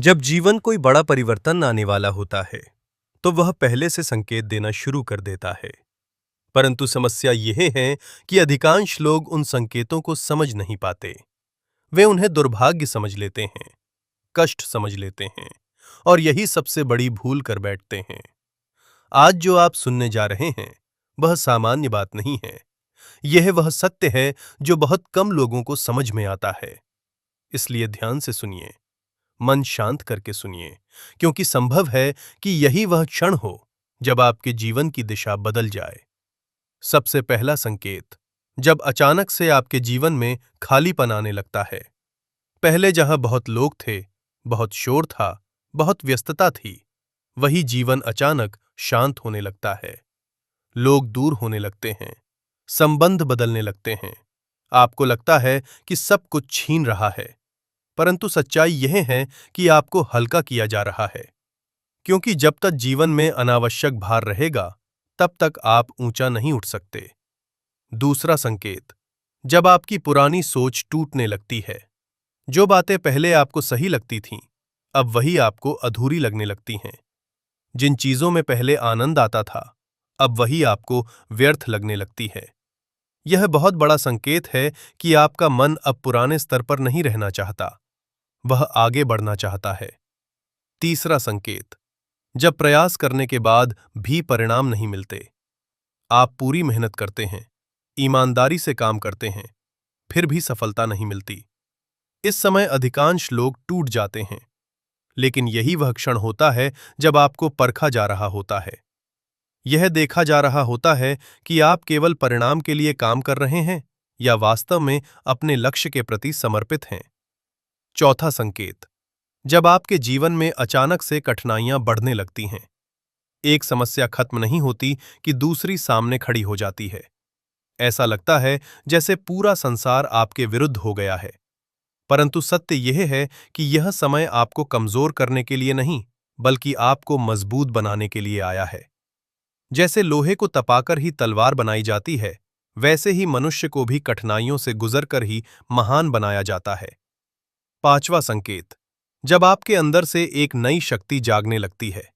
जब जीवन कोई बड़ा परिवर्तन आने वाला होता है, तो वह पहले से संकेत देना शुरू कर देता है। परंतु समस्या यह है कि अधिकांश लोग उन संकेतों को समझ नहीं पाते। वे उन्हें दुर्भाग्य समझ लेते हैं, कष्ट समझ लेते हैं और यही सबसे बड़ी भूल कर बैठते हैं। आज जो आप सुनने जा रहे हैं, वह सामान्य बात नहीं है। यह वह सत्य है जो बहुत कम लोगों को समझ में आता है। इसलिए ध्यान से सुनिए, मन शांत करके सुनिए, क्योंकि संभव है कि यही वह क्षण हो जब आपके जीवन की दिशा बदल जाए। सबसे पहला संकेत, जब अचानक से आपके जीवन में खालीपन आने लगता है। पहले जहां बहुत लोग थे, बहुत शोर था, बहुत व्यस्तता थी, वही जीवन अचानक शांत होने लगता है। लोग दूर होने लगते हैं, संबंध बदलने लगते हैं। आपको लगता है कि सब कुछ छीन रहा है, परंतु सच्चाई यह है कि आपको हल्का किया जा रहा है। क्योंकि जब तक जीवन में अनावश्यक भार रहेगा, तब तक आप ऊंचा नहीं उठ सकते। दूसरा संकेत, जब आपकी पुरानी सोच टूटने लगती है। जो बातें पहले आपको सही लगती थीं, अब वही आपको अधूरी लगने लगती हैं। जिन चीजों में पहले आनंद आता था, अब वही आपको व्यर्थ लगने लगती है। यह बहुत बड़ा संकेत है कि आपका मन अब पुराने स्तर पर नहीं रहना चाहता, वह आगे बढ़ना चाहता है। तीसरा संकेत, जब प्रयास करने के बाद भी परिणाम नहीं मिलते। आप पूरी मेहनत करते हैं, ईमानदारी से काम करते हैं, फिर भी सफलता नहीं मिलती। इस समय अधिकांश लोग टूट जाते हैं, लेकिन यही वह क्षण होता है जब आपको परखा जा रहा होता है। यह देखा जा रहा होता है कि आप केवल परिणाम के लिए काम कर रहे हैं या वास्तव में अपने लक्ष्य के प्रति समर्पित हैं। चौथा संकेत, जब आपके जीवन में अचानक से कठिनाइयां बढ़ने लगती हैं। एक समस्या खत्म नहीं होती कि दूसरी सामने खड़ी हो जाती है। ऐसा लगता है जैसे पूरा संसार आपके विरुद्ध हो गया है। परंतु सत्य यह है कि यह समय आपको कमजोर करने के लिए नहीं, बल्कि आपको मजबूत बनाने के लिए आया है। जैसे लोहे को तपाकर ही तलवार बनाई जाती है, वैसे ही मनुष्य को भी कठिनाइयों से गुजरकर ही महान बनाया जाता है। पांचवा संकेत, जब आपके अंदर से एक नई शक्ति जागने लगती है।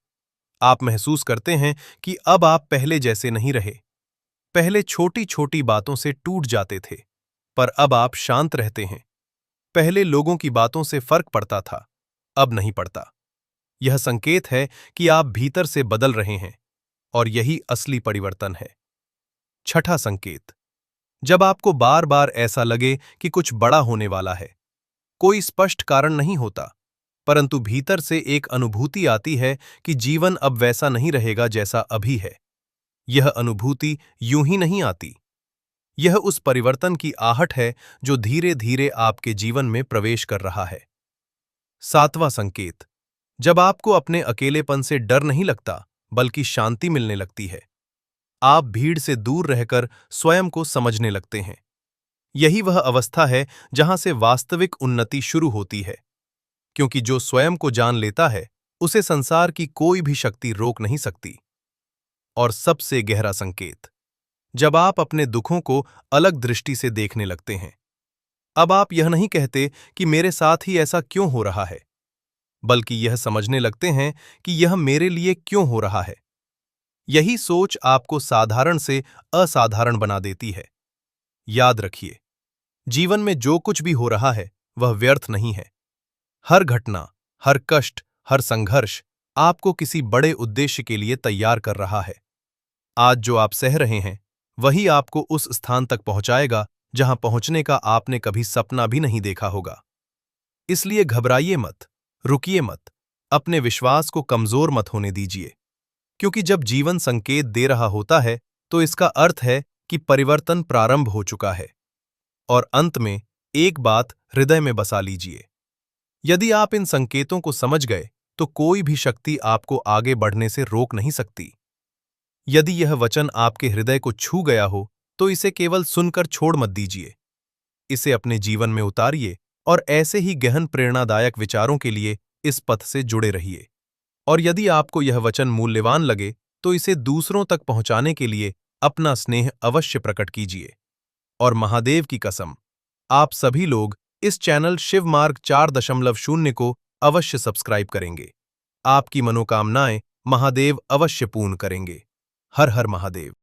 आप महसूस करते हैं कि अब आप पहले जैसे नहीं रहे। पहले छोटी छोटी बातों से टूट जाते थे, पर अब आप शांत रहते हैं। पहले लोगों की बातों से फर्क पड़ता था, अब नहीं पड़ता। यह संकेत है कि आप भीतर से बदल रहे हैं, और यही असली परिवर्तन है। छठा संकेत, जब आपको बार बार ऐसा लगे कि कुछ बड़ा होने वाला है। कोई स्पष्ट कारण नहीं होता, परंतु भीतर से एक अनुभूति आती है कि जीवन अब वैसा नहीं रहेगा जैसा अभी है। यह अनुभूति यूं ही नहीं आती। यह उस परिवर्तन की आहट है जो धीरे धीरे आपके जीवन में प्रवेश कर रहा है। सातवां संकेत, जब आपको अपने अकेलेपन से डर नहीं लगता, बल्कि शांति मिलने लगती है। आप भीड़ से दूर रहकर स्वयं को समझने लगते हैं। यही वह अवस्था है जहां से वास्तविक उन्नति शुरू होती है, क्योंकि जो स्वयं को जान लेता है, उसे संसार की कोई भी शक्ति रोक नहीं सकती। और सबसे गहरा संकेत, जब आप अपने दुखों को अलग दृष्टि से देखने लगते हैं। अब आप यह नहीं कहते कि मेरे साथ ही ऐसा क्यों हो रहा है, बल्कि यह समझने लगते हैं कि यह मेरे लिए क्यों हो रहा है। यही सोच आपको साधारण से असाधारण बना देती है। याद रखिए, जीवन में जो कुछ भी हो रहा है, वह व्यर्थ नहीं है। हर घटना, हर कष्ट, हर संघर्ष आपको किसी बड़े उद्देश्य के लिए तैयार कर रहा है। आज जो आप सह रहे हैं, वही आपको उस स्थान तक पहुंचाएगा जहां पहुंचने का आपने कभी सपना भी नहीं देखा होगा। इसलिए घबराइए मत, रुकिए मत, अपने विश्वास को कमजोर मत होने दीजिए। क्योंकि जब जीवन संकेत दे रहा होता है, तो इसका अर्थ है कि परिवर्तन प्रारंभ हो चुका है। और अंत में एक बात हृदय में बसा लीजिए, यदि आप इन संकेतों को समझ गए, तो कोई भी शक्ति आपको आगे बढ़ने से रोक नहीं सकती। यदि यह वचन आपके हृदय को छू गया हो, तो इसे केवल सुनकर छोड़ मत दीजिए। इसे अपने जीवन में उतारिए और ऐसे ही गहन प्रेरणादायक विचारों के लिए इस पथ से जुड़े रहिए। और यदि आपको यह वचन मूल्यवान लगे, तो इसे दूसरों तक पहुंचाने के लिए अपना स्नेह अवश्य प्रकट कीजिए। और महादेव की कसम, आप सभी लोग इस चैनल शिव मार्ग 4.0 को अवश्य सब्सक्राइब करेंगे। आपकी मनोकामनाएं महादेव अवश्य पूर्ण करेंगे। हर हर महादेव।